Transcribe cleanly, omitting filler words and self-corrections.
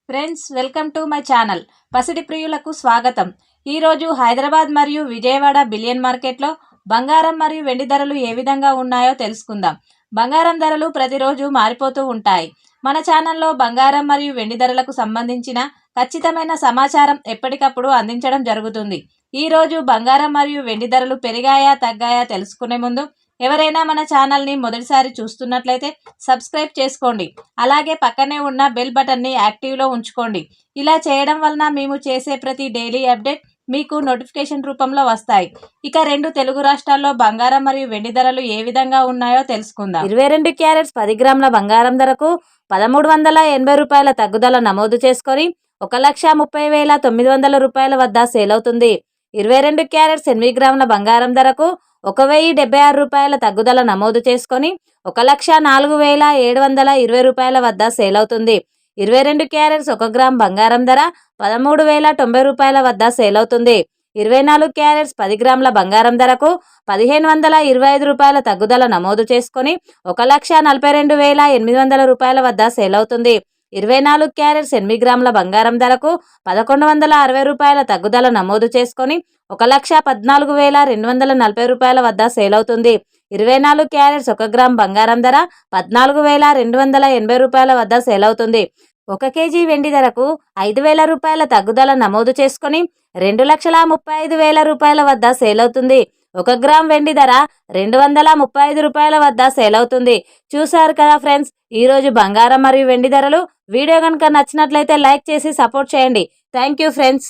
Friends, welcome to my channel. పసిడి ప్రియులకు స్వాగతం. ఈరోజు హైదరాబాద్ మరియు విజయవాడ బిలియన్ మార్కెట్లో బంగారం మరియు వెండి ధరలు ఏ విధంగా ఉన్నాయో తెలుసుకుందాం. బంగారం ధరలు ప్రతిరోజు మారిపోతూ ఉంటాయి. మన ఛానల్లో బంగారం మరియు వెండి ధరలకు సంబంధించిన ఖచ్చితమైన సమాచారం ఎప్పటికప్పుడు అందించడం జరుగుతుంది. ఈరోజు బంగారం మరియు వెండి ధరలు పెరిగాయా తగ్గాయా తెలుసుకునే ముందు ఎవరైనా మన ఛానల్ని మొదటిసారి చూస్తున్నట్లయితే సబ్స్క్రైబ్ చేసుకోండి. అలాగే పక్కనే ఉన్న బెల్ బటన్ని యాక్టివ్లో ఉంచుకోండి. ఇలా చేయడం వలన మేము చేసే ప్రతి డైలీ అప్డేట్ మీకు నోటిఫికేషన్ రూపంలో వస్తాయి. ఇక రెండు తెలుగు రాష్ట్రాల్లో బంగారం మరియు వెండి ధరలు ఏ విధంగా ఉన్నాయో తెలుసుకుందాం. 22 క్యారెట్స్ 10 గ్రాముల బంగారం ధరకు 1380 రూపాయల తగ్గుదల నమోదు చేసుకొని 1,30,900 రూపాయల వద్ద సేల్ అవుతుంది. 22 క్యారెట్స్ 8 గ్రాముల బంగారం ధరకు 1,076 రూపాయల తగ్గుదల నమోదు చేసుకొని 1,04,720 రూపాయల వద్ద సేల్ అవుతుంది. 22 క్యారెట్స్ 1 గ్రామ్ బంగారం ధర 13,090 రూపాయల వద్ద సేల్ అవుతుంది. 24 క్యారెట్స్ 10 గ్రాముల బంగారం ధరకు 1,525 రూపాయల తగ్గుదల నమోదు చేసుకొని 1,42,800 రూపాయల వద్ద సేల్ అవుతుంది. 24 క్యారెట్స్ 8 గ్రాముల బంగారం ధరకు 1,160 రూపాయల తగ్గుదల నమోదు చేసుకొని 1,14,240 రూపాయల వద్ద సేల్ అవుతుంది. 24 క్యారెట్స్ 1 గ్రామ్ బంగారం ధర 14,280 రూపాయల వద్ద సేల్ అవుతుంది. 1 కేజీ వెండి ధరకు 5,000 రూపాయల తగ్గుదల నమోదు చేసుకొని 2,35,000 రూపాయల వద్ద సేల్ అవుతుంది. 1 గ్రామ్ వెండి ధర 235 రూపాయల వద్ద సేల్ అవుతుంది. చూసారు కదా ఫ్రెండ్స్, ఈరోజు బంగారం మరియు వెండి ధరలు. వీడియో కనుక నచ్చినట్లయితే లైక్ చేసి సపోర్ట్ చేయండి. Thank you friends.